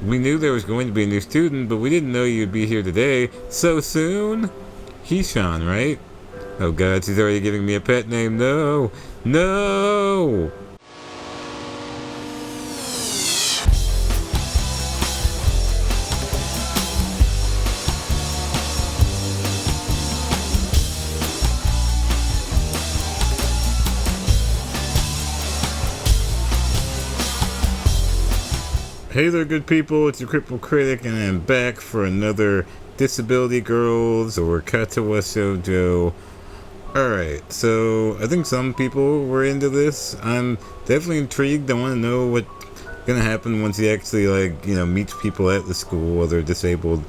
We knew there was going to be a new student, but we didn't know you'd be here today. So soon? Hishan, right? Oh god, she's already giving me a pet name. No! No! Hey there, good people, it's your Crippled Critic, and I'm back for another Disability Girls or Katawa Shoujo. Alright, so I think some people were into this. I'm definitely intrigued. I want to know what's gonna happen once he actually, meets people at the school, other disabled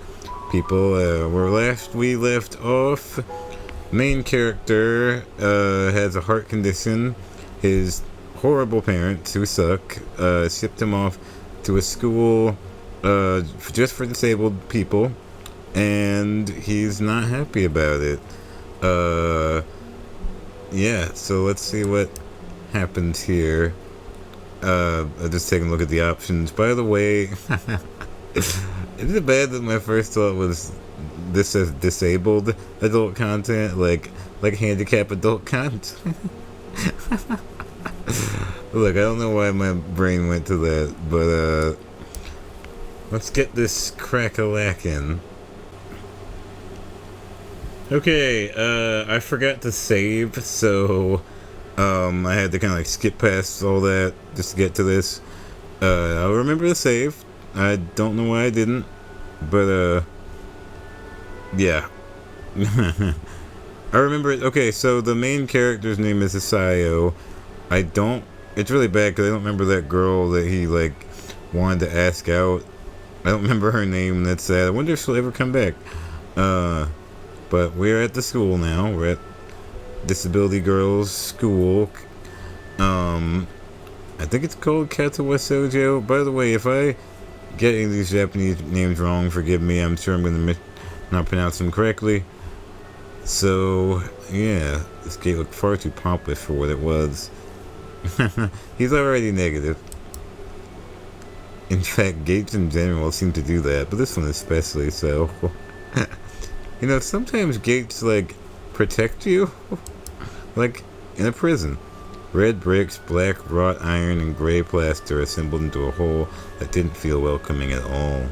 people. Where we left off, main character has a heart condition. His horrible parents, who suck, shipped him off to a school just for disabled people, and he's not happy about it. Yeah, so let's see what happens here. I'll just take a look at the options. By the way, isn't it bad that my first thought was this says disabled adult content, like handicap adult content? Look, I don't know why my brain went to that, but let's get this crack-a-lackin'. Okay, I forgot to save, so I had to kind of skip past all that just to get to this. I'll remember to save. I don't know why I didn't, but yeah. I remember it. Okay, so the main character's name is Isayo. It's really bad because I don't remember that girl that he wanted to ask out. I don't remember her name. That's sad. I wonder if she'll ever come back. But we're at the school now. We're at Disability Girls School. I think it's called Katawa Shoujo. By the way, if I get any of these Japanese names wrong, forgive me. I'm sure I'm going to not pronounce them correctly. So, yeah. This gate looked far too pompous for what it was. He's already negative. In fact, gates in general seem to do that, but this one especially so. Sometimes gates protect you, like in a prison. Red bricks, black wrought iron, and gray plaster assembled into a whole that didn't feel welcoming at all.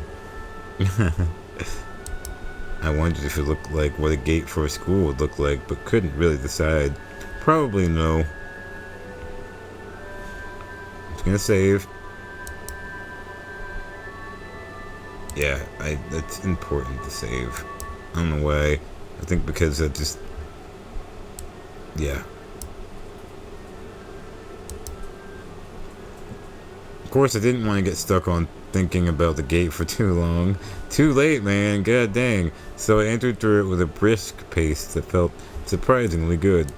I wondered if it looked like what a gate for a school would look like, but couldn't really decide. Probably no. Gonna save. Yeah, that's important to save. I don't know why. I think because I just... Yeah. Of course, I didn't want to get stuck on thinking about the gate for too long. Too late, man. God dang. So I entered through it with a brisk pace that felt surprisingly good.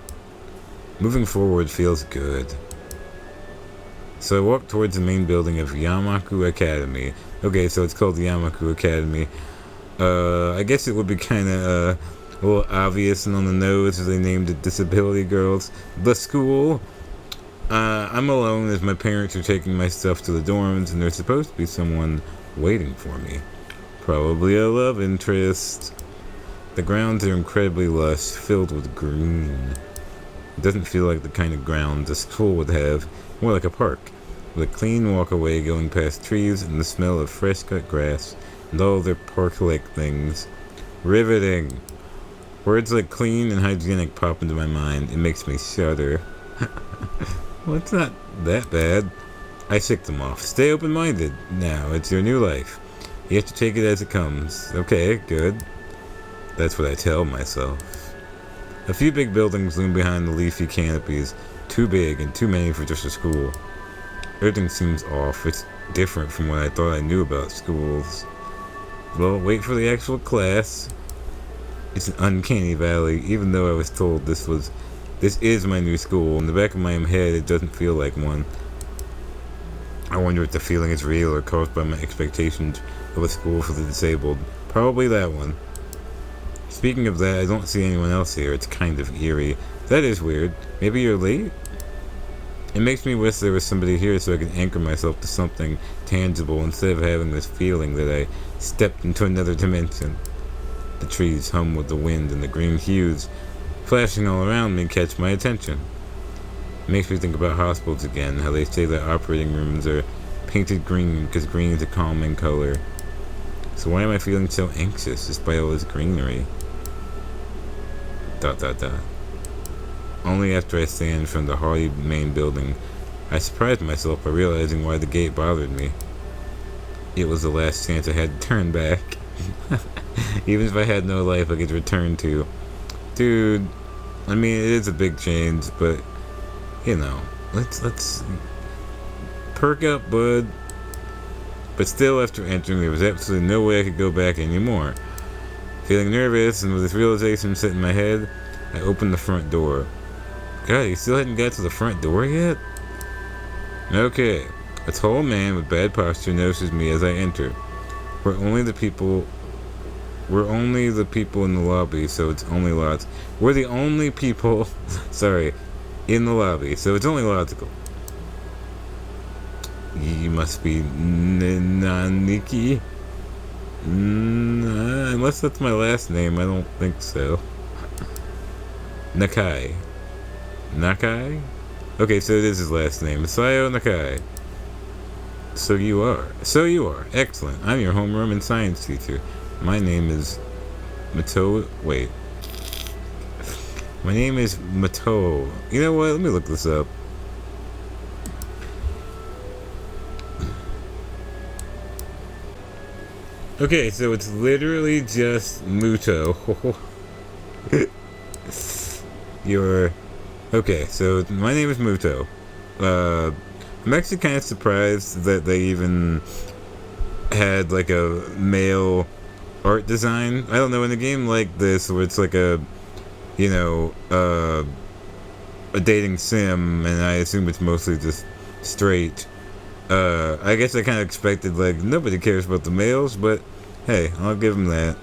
Moving forward feels good. So I walked towards the main building of Yamaku Academy. Okay, so it's called the Yamaku Academy. I guess it would be kind of a little obvious and on the nose if they named it Disability Girls. The school. I'm alone as my parents are taking my stuff to the dorms, and there's supposed to be someone waiting for me. Probably a love interest. The grounds are incredibly lush, filled with green. It doesn't feel like the kind of grounds a school would have, more like a park, with a clean walkway going past trees and the smell of fresh cut grass and all their park-like things. Riveting. Words like clean and hygienic pop into my mind. It makes me shudder. Well, it's not that bad. I shake them off. Stay open-minded. Now, it's your new life. You have to take it as it comes. Okay, good. That's what I tell myself. A few big buildings loom behind the leafy canopies. Too big and too many for just a school. Everything seems off. It's different from what I thought I knew about schools. Well, wait for the actual class. It's an uncanny valley, even though I was told this is my new school. In the back of my head, it doesn't feel like one. I wonder if the feeling is real or caused by my expectations of a school for the disabled. Probably that one. Speaking of that, I don't see anyone else here. It's kind of eerie. That is weird. Maybe you're late? It makes me wish there was somebody here so I could anchor myself to something tangible instead of having this feeling that I stepped into another dimension. The trees hum with the wind and the green hues flashing all around me catch my attention. It makes me think about hospitals again, how they say that operating rooms are painted green because green is a calming color. So why am I feeling so anxious despite all this greenery? ... Only after I stand from the haughty main building, I surprised myself by realizing why the gate bothered me. It was the last chance I had to turn back. Even if I had no life I could return to. Dude, I mean, it is a big change, but, you know, let's perk up, bud. But still, after entering, there was absolutely no way I could go back anymore. Feeling nervous, and with this realization set in my head, I opened the front door. God, you still hadn't got to the front door yet? Okay. A tall man with bad posture notices me as I enter. We're only the people in the lobby, so it's only lots. We're the only people, in the lobby, so it's only logical. You must be Naniki? Unless that's my last name, I don't think so. Nakai? Okay, so it is his last name. Sayo Nakai. So you are. Excellent. I'm your homeroom and science teacher. My name is Mato. Wait. My name is Mato. You know what? Let me look this up. Okay, so it's literally just Muto. Okay, so my name is Muto. I'm actually kind of surprised that they even had like a male art design. I don't know, in a game like this where it's like a dating sim, and I assume it's mostly just straight. I guess I kind of expected, like, nobody cares about the males, but hey, I'll give them that.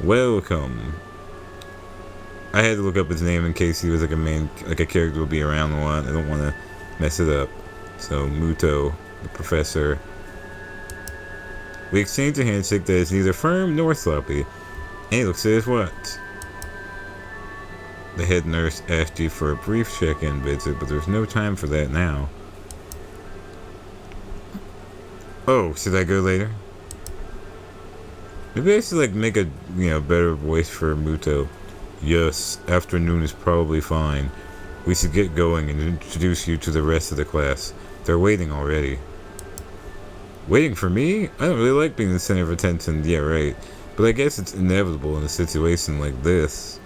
Welcome. I had to look up his name in case he was like a character would be around a lot. I don't want to mess it up. So, Muto, the professor. We exchange a handshake that is neither firm nor sloppy, and he looks at his watch. The head nurse asked you for a brief check-in visit, but there's no time for that now. Oh, should I go later? Maybe I should like make a better voice for Muto. Yes, afternoon is probably fine. We should get going and introduce you to the rest of the class. They're waiting already. Waiting for me? I don't really like being the center of attention, yeah right. But I guess it's inevitable in a situation like this.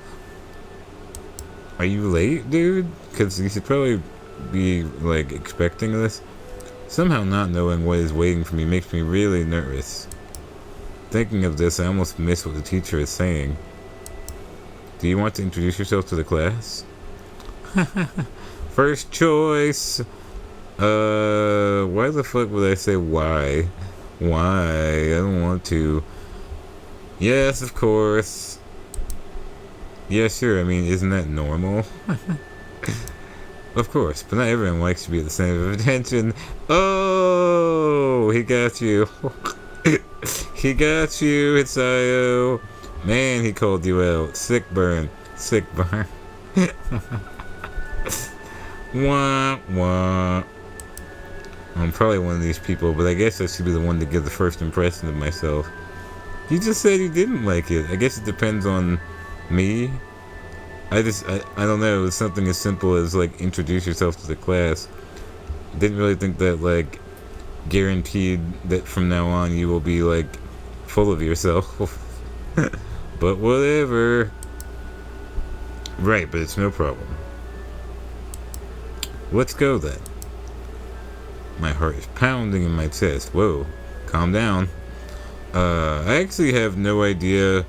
Are you late, dude? Because you should probably be, like, expecting this. Somehow not knowing what is waiting for me makes me really nervous. Thinking of this, I almost miss what the teacher is saying. Do you want to introduce yourself to the class? First choice! Why the fuck would I say why? Why? I don't want to. Yes, of course. Yeah, sure, I mean, isn't that normal? Of course, but not everyone likes to be at the center of attention. Oh, he got you. He got you, Hitsayo. Man, he called you out. Sick burn. Wah, wah. I'm probably one of these people, but I guess I should be the one to give the first impression of myself. You just said you didn't like it. I guess it depends on me. I don't know. It's something as simple as, like, introduce yourself to the class. Didn't really think that, like, guaranteed that from now on you will be, like, full of yourself. But whatever. Right, but it's no problem. Let's go then. My heart is pounding in my chest. Whoa, calm down. I actually have no idea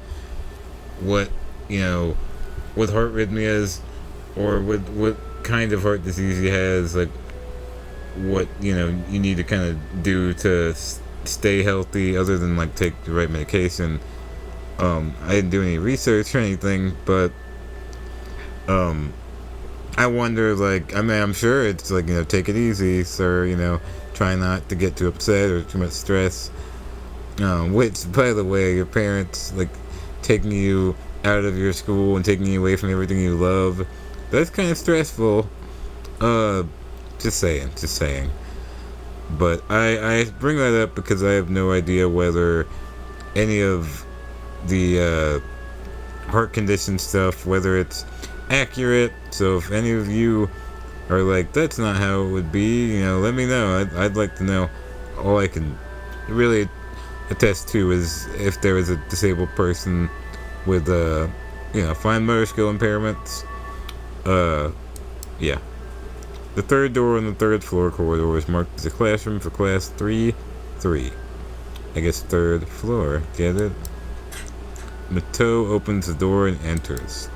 what heart rhythm is, or what kind of heart disease he has, like what you need to kind of do to stay healthy, other than like take the right medication. I didn't do any research or anything, but I wonder, like, I mean, I'm sure it's like, take it easy, sir, try not to get too upset or too much stress. Which, by the way, your parents, like, taking you out of your school and taking you away from everything you love, that's kind of stressful. Just saying. But I bring that up because I have no idea whether any of the heart condition stuff, whether it's accurate. So if any of you are like, that's not how it would be, let me know. I'd like to know. All I can really attest to is if there is a disabled person with fine motor skill impairments. Yeah. The third door on the third floor corridor is marked as a classroom for class 3-3. I guess third floor. Get it? Mato opens the door and enters.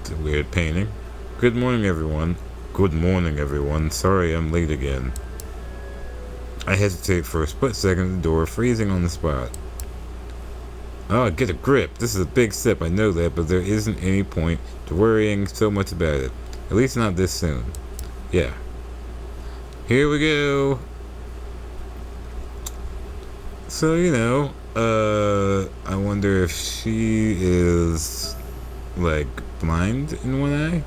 It's a weird painting. Good morning, everyone. Good morning, everyone. Sorry I'm late again. I hesitate for a split second at the door, freezing on the spot. Oh, get a grip. This is a big step, I know that, but there isn't any point to worrying so much about it. At least not this soon. Yeah. Here we go. So, I wonder if she is, like, blind in one eye?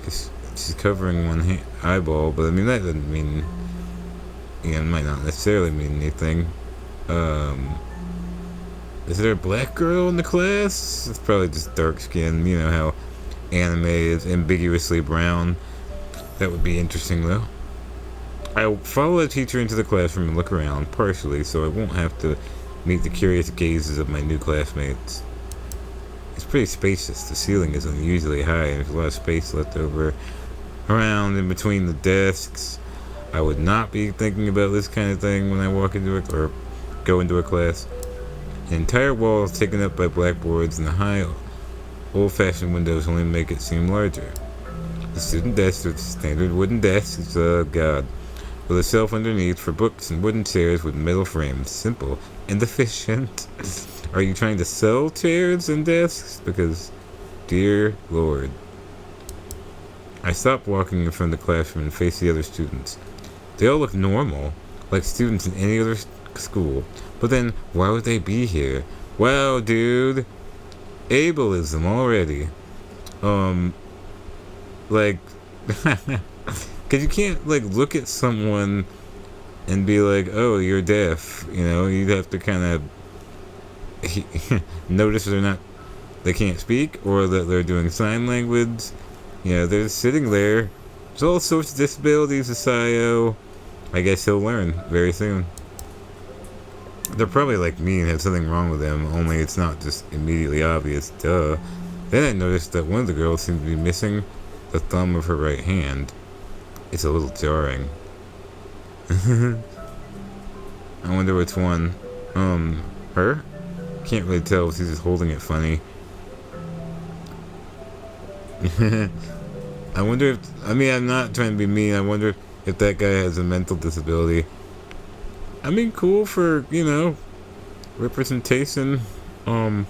She's covering one eyeball, but I mean, that doesn't mean, it might not necessarily mean anything. Is there a black girl in the class? It's probably just dark skin. You know how anime is ambiguously brown. That would be interesting, though. I follow the teacher into the classroom and look around, partially, so I won't have to meet the curious gazes of my new classmates. It's pretty spacious. The ceiling is unusually high, and there's a lot of space left over around in between the desks. I would not be thinking about this kind of thing when I walk into or go into a class. The entire wall is taken up by blackboards, and the high, old-fashioned windows only make it seem larger. The student desks are standard wooden desks, God, with a shelf underneath for books and wooden chairs with metal frames. Simple and efficient. Are you trying to sell chairs and desks? Because, dear Lord. I stop walking in front of the classroom and face the other students. They all look normal, like students in any other school. But then, why would they be here? Wow, dude. Ableism already. Like, because you can't, like, look at someone and be like, oh, you're deaf. You'd have to kind of notice they can't speak, or that they're doing sign language. They're sitting there. There's all sorts of disabilities, Asayo. I guess he'll learn very soon. They're probably like me and have something wrong with them, only it's not just immediately obvious. Duh. Then I noticed that one of the girls seemed to be missing the thumb of her right hand. It's a little jarring. I wonder which one. Her? Can't really tell if she's just holding it funny. I wonder if, I'm not trying to be mean. I wonder if that guy has a mental disability. Cool for, representation. I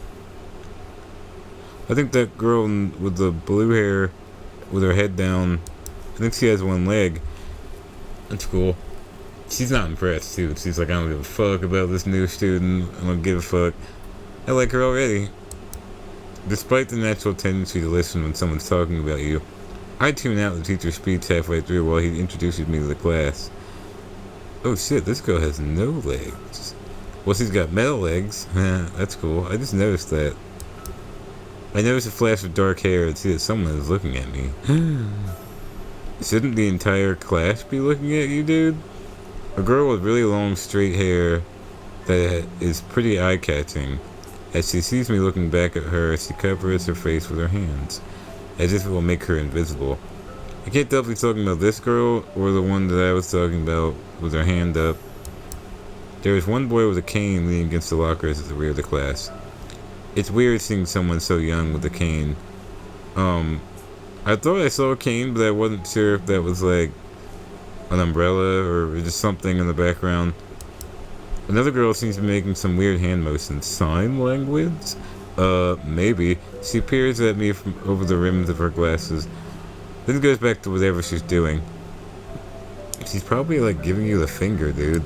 think that girl with the blue hair, with her head down, I think she has one leg. That's cool. She's not impressed, too. She's like, I don't give a fuck about this new student. I don't give a fuck. I like her already. Despite the natural tendency to listen when someone's talking about you, I tune out the teacher's speech halfway through while he introduces me to the class. Oh shit, this girl has no legs. Well, she's got metal legs. That's cool. I just noticed that. I noticed a flash of dark hair and see that someone is looking at me. Shouldn't the entire class be looking at you, dude? A girl with really long straight hair that is pretty eye-catching. As she sees me looking back at her, she covers her face with her hands, as if it will make her invisible. I can't tell if he's talking about this girl or the one that I was talking about with her hand up. There was one boy with a cane leaning against the lockers at the rear of the class. It's weird seeing someone so young with a cane. I thought I saw a cane, but I wasn't sure if that was like an umbrella or just something in the background. Another girl seems to be making some weird hand motions. Sign language? Maybe. She peers at me from over the rims of her glasses. Then goes back to whatever she's doing. She's probably like giving you the finger, dude.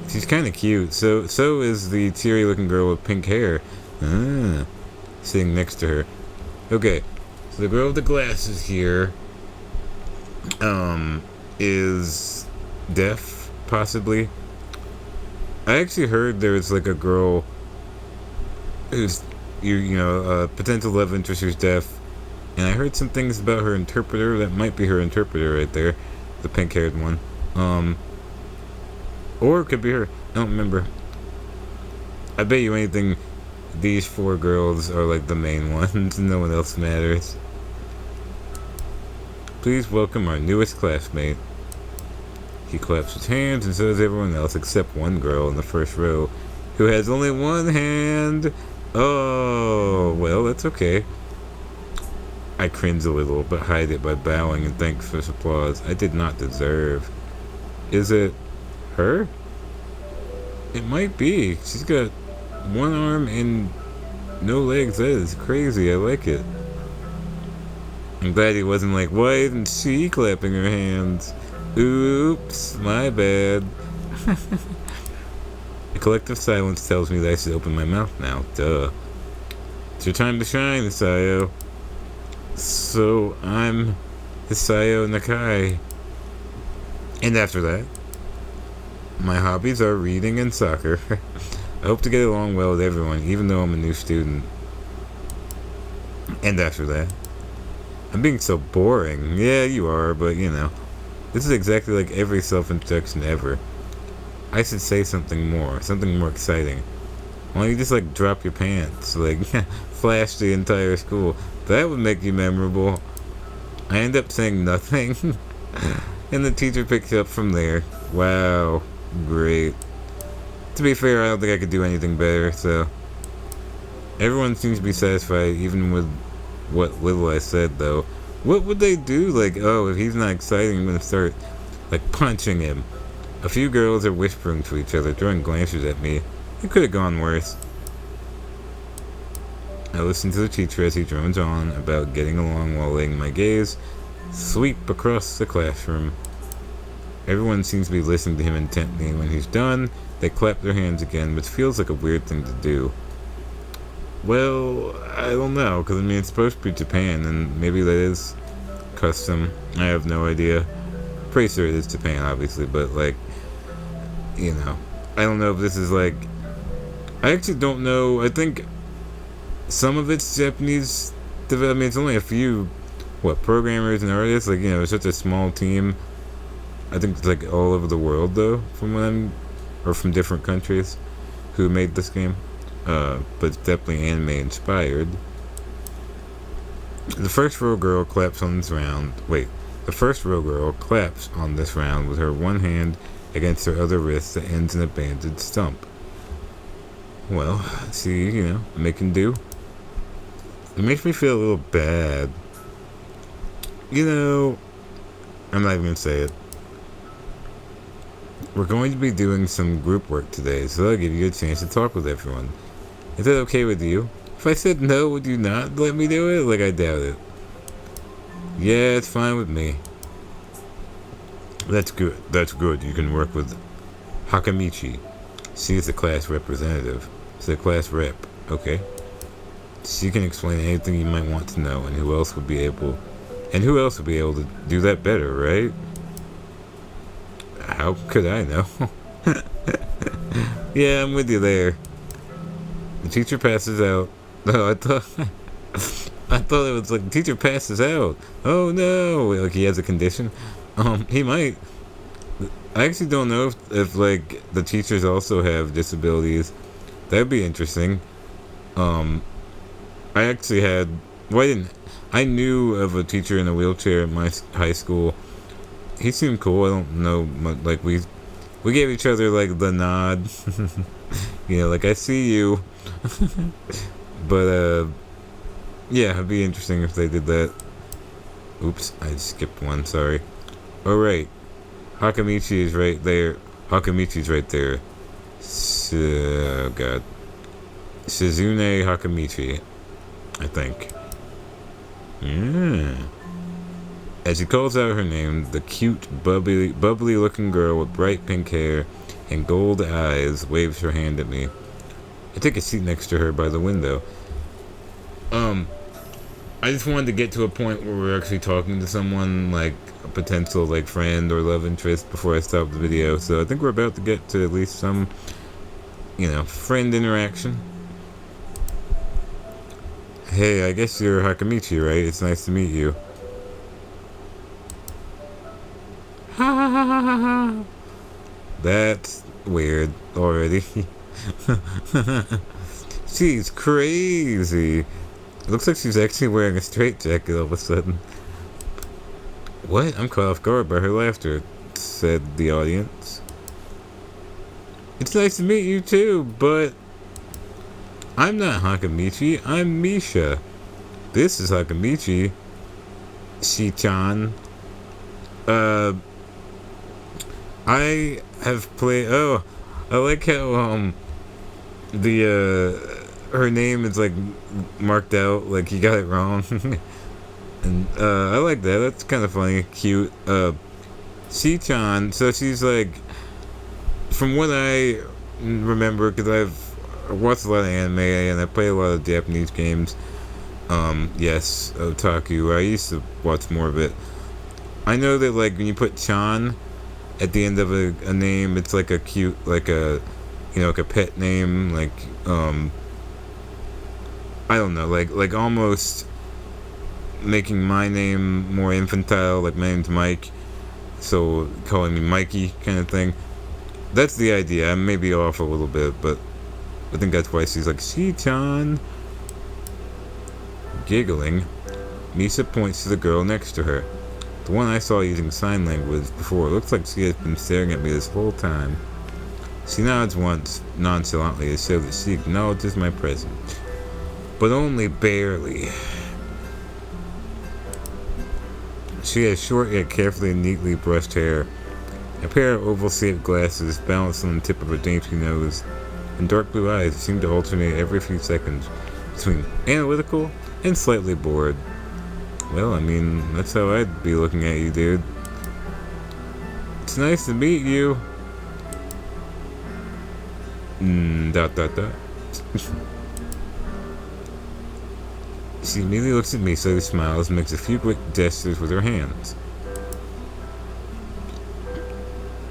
She's kind of cute. So is the teary-looking girl with pink hair. Sitting next to her. Okay, so the girl with the glasses here, is deaf, possibly. I actually heard there's like a girl who's, you know, a potential love interest who's deaf, and I heard some things about her interpreter. That might be her interpreter right there, the pink-haired one. Or it could be her. I don't remember. I bet you anything, these 4 girls are like the main ones. No one else matters. Please welcome our newest classmate. He claps his hands and so does everyone else except one girl in the first row who has only one hand. Oh, well, that's okay. I cringe a little, but hide it by bowing and thanks for this applause I did not deserve. Is it her? It might be. She's got one arm and no legs. That is crazy. I like it. I'm glad he wasn't like, why isn't she clapping her hands? Oops, my bad. A collective silence tells me that I should open my mouth now. Duh. It's your time to shine, Hisayo. So, I'm Hisayo Nakai. And after that, my hobbies are reading and soccer. I hope to get along well with everyone, even though I'm a new student. And after that, I'm being so boring. Yeah, you are, but you know. This is exactly like every self-introduction ever. I should say something more exciting. Why don't you just like drop your pants, like flash the entire school? That would make you memorable. I end up saying nothing, and the teacher picks up from there. Wow, great. To be fair, I don't think I could do anything better, so. Everyone seems to be satisfied, even with what little I said, though. What would they do? Like, oh, if he's not exciting, I'm gonna start, like, punching him. A few girls are whispering to each other, throwing glances at me. It could have gone worse. I listen to the teacher as he drones on about getting along while letting my gaze sweep across the classroom. Everyone seems to be listening to him intently, and when he's done, they clap their hands again, which feels like a weird thing to do. Well, I don't know, because I mean, it's supposed to be Japan, and maybe that is custom. I have no idea. Pretty sure it is Japan, obviously, but like, you know, I don't know if this is like, I actually don't know. I think some of it's Japanese. I mean, it's only a few, programmers and artists. Like, you know, it's such a small team. I think it's like all over the world, though, or from different countries who made this game. But it's definitely anime inspired. The first row girl claps on this round. The first row girl claps on this round with her one hand against her other wrist that ends in a banded stump. Well, see, you know, making do. It makes me feel a little bad. You know, I'm not even gonna say it. We're going to be doing some group work today, so that'll give you a chance to talk with everyone. Is that okay with you? If I said no, would you not let me do it? Like, I doubt it. Yeah, it's fine with me. That's good. That's good. You can work with Hakamichi. She is the class representative. She's the class rep. Okay. She can explain anything you might want to know, and who else would be able to do that better, right? How could I know? Yeah, I'm with you there. The teacher passes out. Oh, I thought it was like the teacher passes out. Oh no! Like he has a condition. He might. I actually don't know if like the teachers also have disabilities. That'd be interesting. I actually had. I knew of a teacher in a wheelchair at my high school. He seemed cool. I don't know. Like we gave each other like the nod. You know, like I see you. But yeah, it'd be interesting if they did that. Oops, I skipped one. Sorry. All right, Hakamichi is right there. Hakamichi's right there. Oh God. Shizune Hakamichi, I think. Yeah. As she calls out her name, the cute, bubbly-looking girl with bright pink hair and gold eyes waves her hand at me. I take a seat next to her by the window. I just wanted to get to a point where we're actually talking to someone, like a potential like friend or love interest, before I stop the video. So I think we're about to get to at least some, friend interaction. Hey, I guess you're Hakamichi, right? It's nice to meet you. Ha ha ha ha ha ha. That's weird already. She's crazy. It looks like she's actually wearing a straitjacket all of a sudden. What? I'm caught off guard by her laughter, said the audience. It's nice to meet you too, but I'm not Hakamichi, I'm Misha. This is Hakamichi. Shi-chan. I have played. Oh, I like how her name is like marked out, like he got it wrong. And I like that. That's kind of funny, cute. Shi-chan. So she's like, from what I remember, because I've watched a lot of anime and I play a lot of Japanese games. Yes, otaku. I used to watch more of it. I know that like when you put chan at the end of a name, it's like a cute, like a, like a pet name, like, I don't know, like almost making my name more infantile, like my name's Mike, so calling me Mikey kind of thing. That's the idea. I may be off a little bit, but I think that's why she's like, Shi-chan. Giggling, Misa points to the girl next to her. The one I saw using sign language before. It looks like she has been staring at me this whole time. She nods once, nonchalantly, to show that she acknowledges my presence. But only barely. She has short yet carefully and neatly brushed hair, a pair of oval-shaped glasses balanced on the tip of her dainty nose, and dark blue eyes that seem to alternate every few seconds between analytical and slightly bored. Well, I mean, that's how I'd be looking at you, dude. It's nice to meet you. Dot. She immediately looks at me, slowly smiles, and makes a few quick gestures with her hands.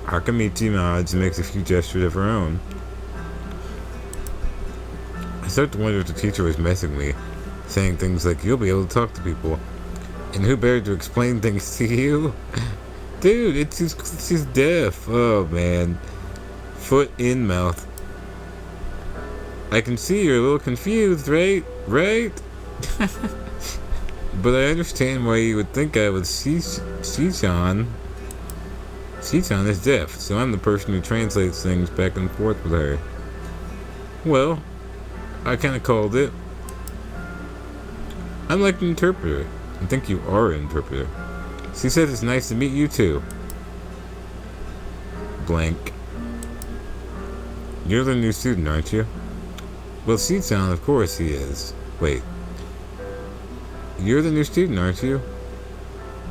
Hakamichi nods and makes a few gestures of her own. I start to wonder if the teacher was messing with me, saying things like, you'll be able to talk to people. And who better to explain things to you? Dude, she's deaf. Oh, man. Foot in mouth. I can see you're a little confused, right? Right? But I understand why you would think I was Shi-chan. Shi-chan is deaf, so I'm the person who translates things back and forth with her. Well, I kinda called it. I'm like an interpreter. I think you are an interpreter. She says it's nice to meet you too. Blank. You're the new student, aren't you? Well, Shi-chan, of course he is. Wait. You're the new student, aren't you?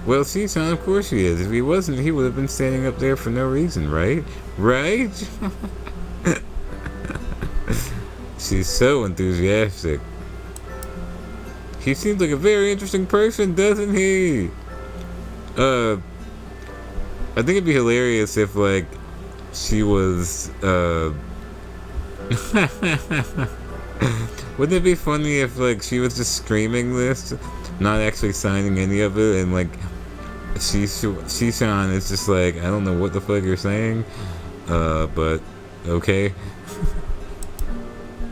Well, Shi-chan, of course he is. If he wasn't, he would have been standing up there for no reason, right? Right? She's so enthusiastic. He seems like a very interesting person, doesn't he? I think it'd be hilarious if, like, she was, wouldn't it be funny if, like, she was just screaming this, not actually signing any of it, and, like, Shi-chan is just like, I don't know what the fuck you're saying, but, okay.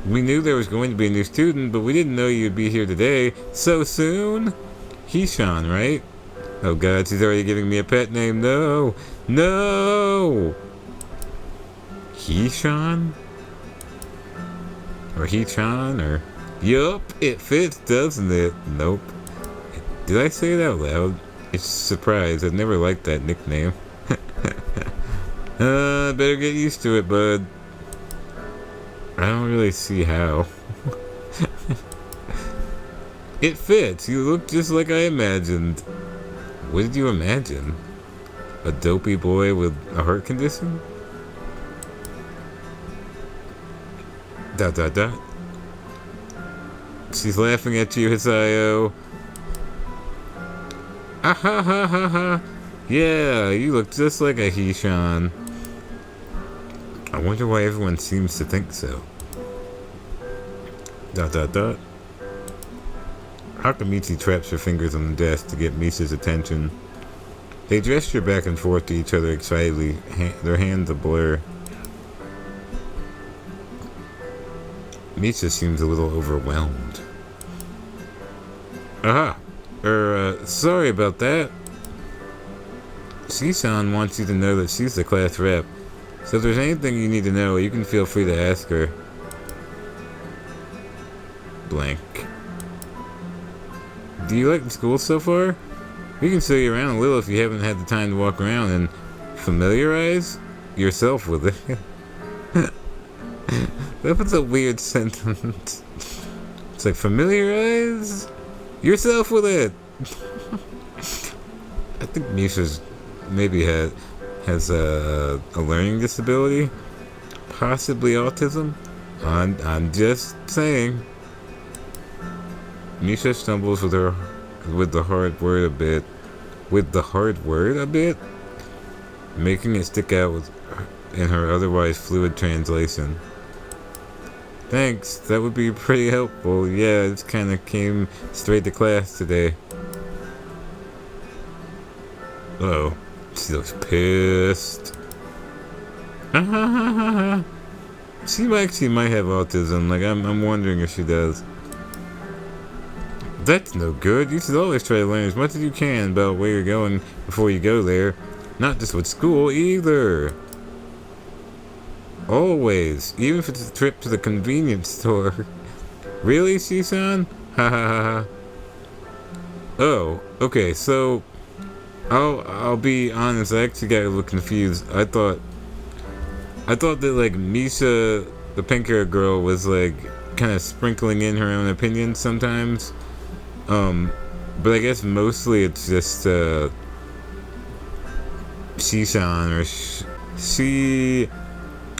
We knew there was going to be a new student, but we didn't know you'd be here today. So soon? He-chan, right? Oh god, she's already giving me a pet name. No! No! He-chan? Or He-chan? Or... Yup, it fits, doesn't it? Nope. Did I say it out loud? It's a surprise. I've never liked that nickname. Better get used to it, bud. I don't really see how. It fits. You look just like I imagined. What did you imagine? A dopey boy with a heart condition? Dot dot dot. She's laughing at you, Hisayo. Ah ha ha ha ha. Yeah, you look just like a Hishan. I wonder why everyone seems to think so. Dot dot dot. Hakamichi traps her fingers on the desk to get Misa's attention. They gesture back and forth to each other excitedly, their hands a blur. Misa seems a little overwhelmed. Aha! Sorry about that. Shisan wants you to know that she's the class rep. So if there's anything you need to know, you can feel free to ask her. Blank. Do you like the school so far? We can show you around a little if you haven't had the time to walk around and familiarize yourself with it. That was a weird sentence. It's like, familiarize yourself with it. I think Misha's maybe has a learning disability, possibly autism. I'm just saying. Misha stumbles with the hard word a bit, making it stick out in her otherwise fluid translation. Thanks, that would be pretty helpful. Yeah, it kind of came straight to class today. Uh-oh, she looks pissed. She might have autism. Like, I'm wondering if she does. That's no good. You should always try to learn as much as you can about where you're going before you go there. Not just with school, either. Always. Even if it's a trip to the convenience store. Really, Shisan? Ha ha ha ha. Oh, okay, so... I'll be honest, I actually got a little confused. I thought that, like, Misha, the pink-haired girl, was, like, kind of sprinkling in her own opinions sometimes. But I guess mostly it's just, Shishan, or she...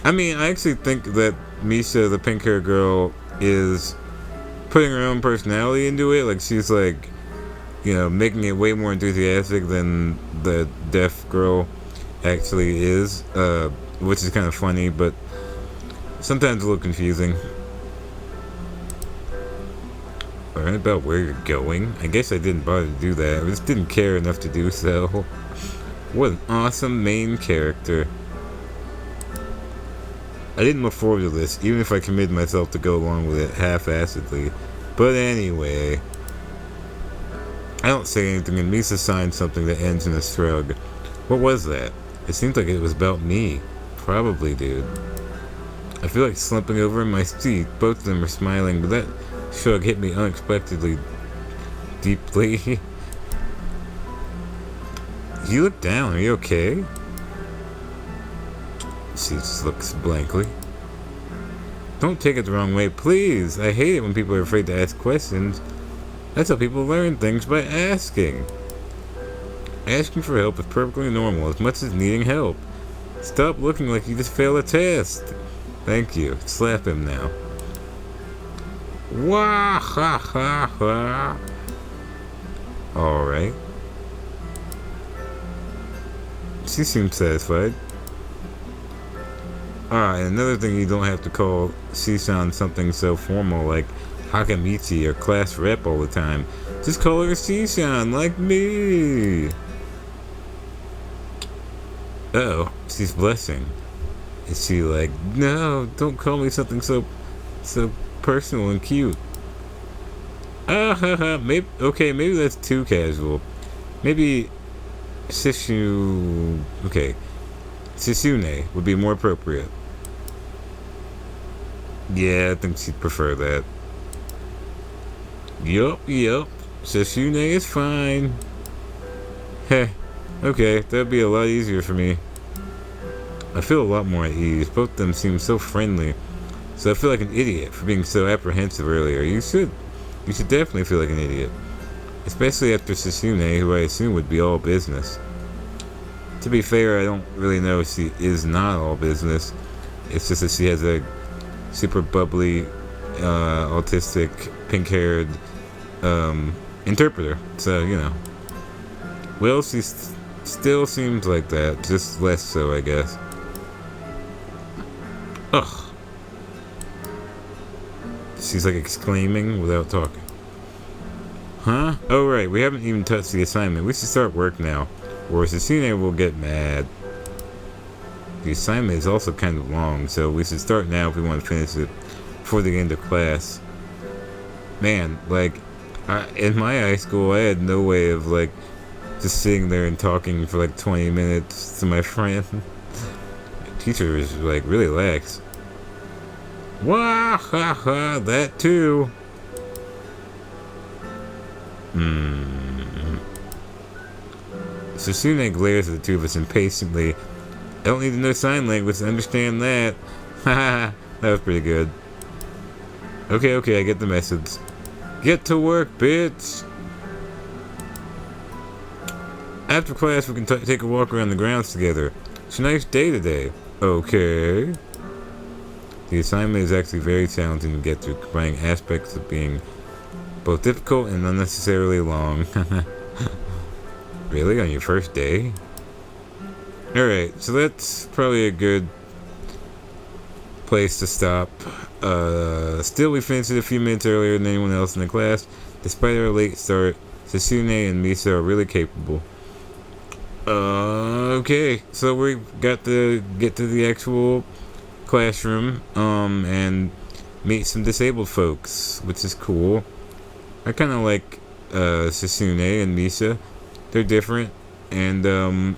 I mean, I actually think that Misha, the pink-haired girl, is putting her own personality into it. Like, she's, like, you know, making it way more enthusiastic than the deaf girl actually is, which is kind of funny, but sometimes a little confusing. Alright, about where you're going. I guess I didn't bother to do that. I just didn't care enough to do so. What an awesome main character. I didn't look forward to this, even if I committed myself to go along with it half-assedly. But anyway, I don't say anything, and Misa signs something that ends in a shrug. What was that? It seems like it was about me. Probably, dude. I feel like slumping over in my seat. Both of them are smiling, but that shrug hit me unexpectedly deeply. You look down. Are you okay? She just looks blankly. Don't take it the wrong way, please. I hate it when people are afraid to ask questions. That's how people learn things, by asking. Asking for help is perfectly normal, as much as needing help. Stop looking like you just failed a test. Thank you. Slap him now. Wah ha ha ha. Alright. She seems satisfied. And another thing, you don't have to call Shishan something so formal like Hakamichi or class rep all the time. Just call her Shishan, like me. Uh-oh, she's blushing. Is she like, no, don't call me something so personal and cute. Maybe, okay, maybe that's too casual. Maybe Shishune would be more appropriate. Yeah, I think she'd prefer that. Yup. Shishune is fine. Heh. Okay, that'd be a lot easier for me. I feel a lot more at ease. Both of them seem so friendly. So I feel like an idiot for being so apprehensive earlier. You should definitely feel like an idiot. Especially after Sasune, who I assume would be all business. To be fair, I don't really know if she is not all business. It's just that she has a super bubbly, autistic, pink-haired interpreter. So, you know. Well, she still seems like that, just less so, I guess. Ugh. She's like exclaiming without talking. Huh? Oh, right, we haven't even touched the assignment. We should start work now, or Sasune will get mad. The assignment is also kind of long, so we should start now if we want to finish it before the end of class. Man, like, in my high school, I had no way of, like, just sitting there and talking for, like, 20 minutes to my friend. The teacher was, like, really lax. Wah, ha, ha, that too. Sasune glares at the two of us impatiently. I don't need to know sign language to understand that. Haha, that was pretty good. Okay, I get the message. Get to work, bitch! After class, we can take a walk around the grounds together. It's a nice day today. Okay. The assignment is actually very challenging to get through, combining aspects of being both difficult and unnecessarily long. Really? On your first day? Alright, so that's probably a good place to stop. Still, we finished it a few minutes earlier than anyone else in the class. Despite our late start, Sasune and Misa are really capable. Okay, so we got to get to the actual classroom, and meet some disabled folks, which is cool. I kind of like, Sasune and Misa. They're different, and, kind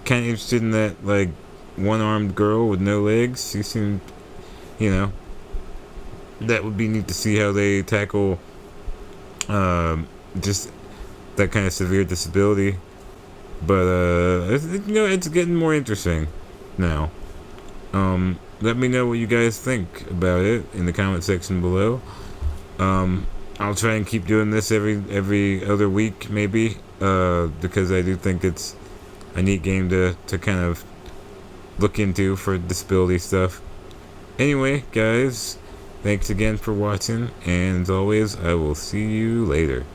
of interested in that, like, one-armed girl with no legs. She seemed, you know, that would be neat to see how they tackle, just that kind of severe disability. But, you know, it's getting more interesting now. Let me know what you guys think about it in the comment section below. I'll try and keep doing this every other week, maybe, because I do think it's a neat game to kind of look into for disability stuff. Anyway, guys, thanks again for watching, and as always, I will see you later.